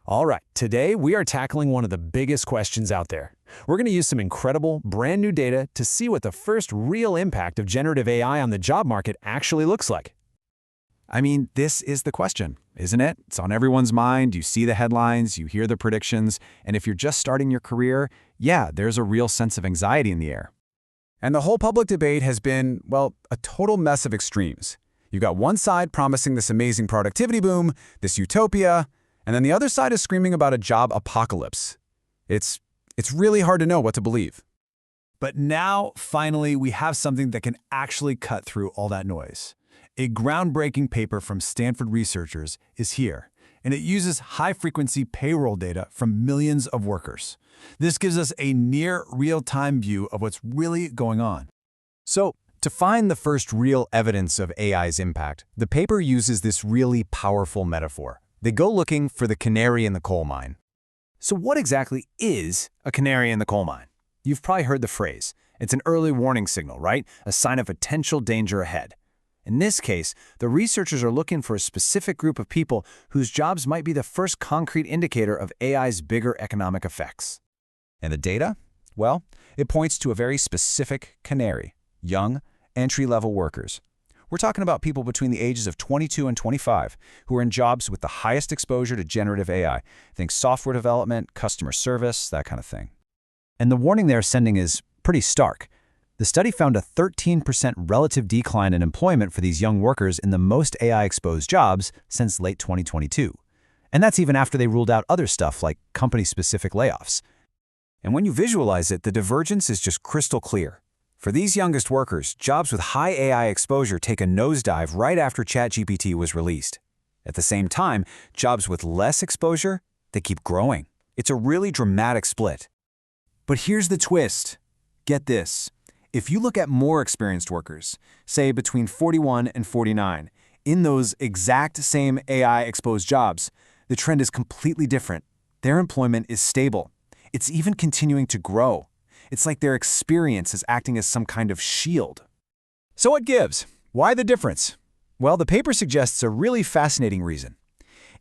All right, today we are tackling one of the biggest questions out there. We're going to use some incredible, brand new data to see what the first real impact of generative AI on the job market actually looks like. I mean, this is the question, isn't it? It's on everyone's mind. You see the headlines, you hear the predictions, and if you're just starting your career, yeah, there's a real sense of anxiety in the air. And the whole public debate has been, well, a total mess of extremes. You've got one side promising this amazing productivity boom, this utopia, and then the other side is screaming about a job apocalypse. It's really hard to know what to believe. But now, finally, we have something that can actually cut through all that noise. A groundbreaking paper from Stanford researchers is here, and it uses high-frequency payroll data from millions of workers. This gives us a near real-time view of what's really going on. So, to find the first real evidence of AI's impact, the paper uses this really powerful metaphor. They go looking for the canary in the coal mine. So what exactly is a canary in the coal mine? You've probably heard the phrase. It's an early warning signal, right? A sign of potential danger ahead. In this case, the researchers are looking for a specific group of people whose jobs might be the first concrete indicator of AI's bigger economic effects. And the data? Well, it points to a very specific canary: young, entry-level workers. We're talking about people between the ages of 22 and 25 who are in jobs with the highest exposure to generative AI. Think software development, customer service, that kind of thing. And the warning they're sending is pretty stark. The study found a 13% relative decline in employment for these young workers in the most AI-exposed jobs since late 2022. And that's even after they ruled out other stuff like company-specific layoffs. And when you visualize it, the divergence is just crystal clear. For these youngest workers, jobs with high AI exposure take a nosedive right after ChatGPT was released. At the same time, jobs with less exposure, they keep growing. It's a really dramatic split. But here's the twist. Get this. If you look at more experienced workers, say between 41 and 49, in those exact same AI-exposed jobs, the trend is completely different. Their employment is stable. It's even continuing to grow. It's like their experience is acting as some kind of shield. So what gives? Why the difference? Well, the paper suggests a really fascinating reason.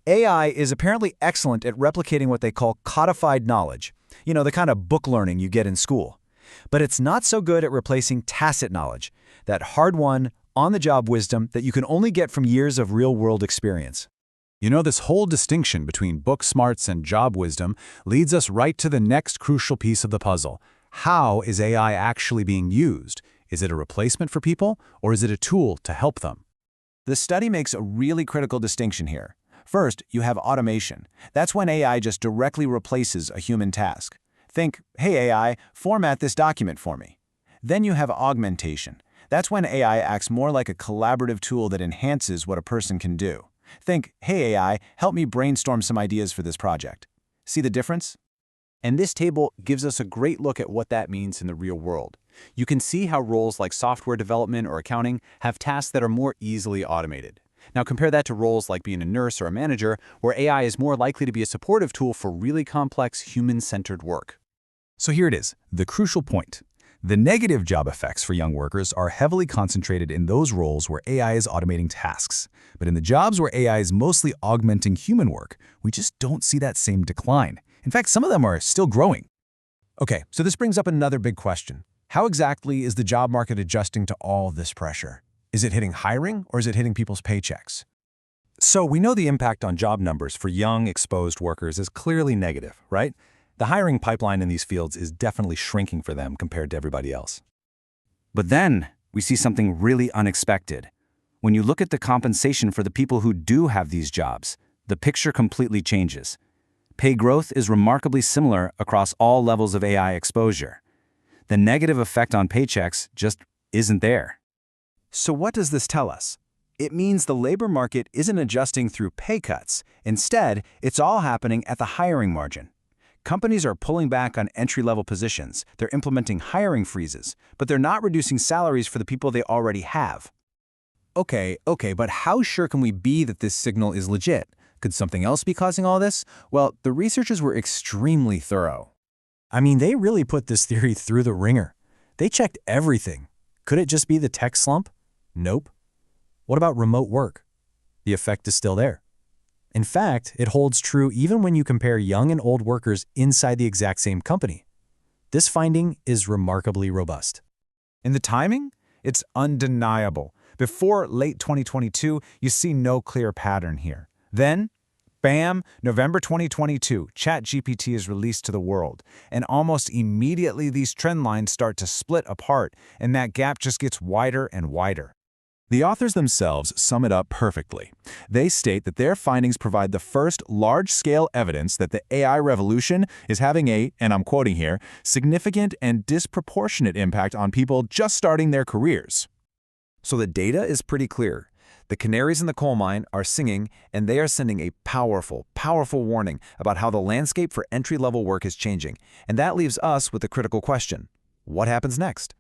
AI is apparently excellent at replicating what they call codified knowledge, the kind of book learning you get in school. But it's not so good at replacing tacit knowledge, that hard-won, on-the-job wisdom that you can only get from years of real-world experience. This whole distinction between book smarts and job wisdom leads us right to the next crucial piece of the puzzle. How is AI actually being used? Is it a replacement for people, or is it a tool to help them? The study makes a really critical distinction here. First, you have automation. That's when AI just directly replaces a human task. Think, hey AI, format this document for me. Then you have augmentation. That's when AI acts more like a collaborative tool that enhances what a person can do. Think, hey AI, help me brainstorm some ideas for this project. See the difference? And this table gives us a great look at what that means in the real world. You can see how roles like software development or accounting have tasks that are more easily automated. Now compare that to roles like being a nurse or a manager, where AI is more likely to be a supportive tool for really complex, human-centered work. So here it is, the crucial point. The negative job effects for young workers are heavily concentrated in those roles where AI is automating tasks. But in the jobs where AI is mostly augmenting human work, we just don't see that same decline. In fact, some of them are still growing. Okay, so this brings up another big question. How exactly is the job market adjusting to all this pressure? Is it hitting hiring, or is it hitting people's paychecks? So we know the impact on job numbers for young, exposed workers is clearly negative, right? The hiring pipeline in these fields is definitely shrinking for them compared to everybody else. But then we see something really unexpected. When you look at the compensation for the people who do have these jobs, the picture completely changes. Pay growth is remarkably similar across all levels of AI exposure. The negative effect on paychecks just isn't there. So what does this tell us? It means the labor market isn't adjusting through pay cuts. Instead, it's all happening at the hiring margin. Companies are pulling back on entry-level positions. They're implementing hiring freezes, but they're not reducing salaries for the people they already have. Okay, but how sure can we be that this signal is legit? Could something else be causing all this? Well, the researchers were extremely thorough. I mean, they really put this theory through the ringer. They checked everything. Could it just be the tech slump? Nope. What about remote work? The effect is still there. In fact, it holds true even when you compare young and old workers inside the exact same company. This finding is remarkably robust. In the timing, it's undeniable. Before late 2022, you see no clear pattern here. Then, bam, November 2022, ChatGPT is released to the world. And almost immediately these trend lines start to split apart, and that gap just gets wider and wider. The authors themselves sum it up perfectly. They state that their findings provide the first large-scale evidence that the AI revolution is having a, and I'm quoting here, significant and disproportionate impact on people just starting their careers. So the data is pretty clear. The canaries in the coal mine are singing, and they are sending a powerful, powerful warning about how the landscape for entry-level work is changing. And that leaves us with the critical question: what happens next?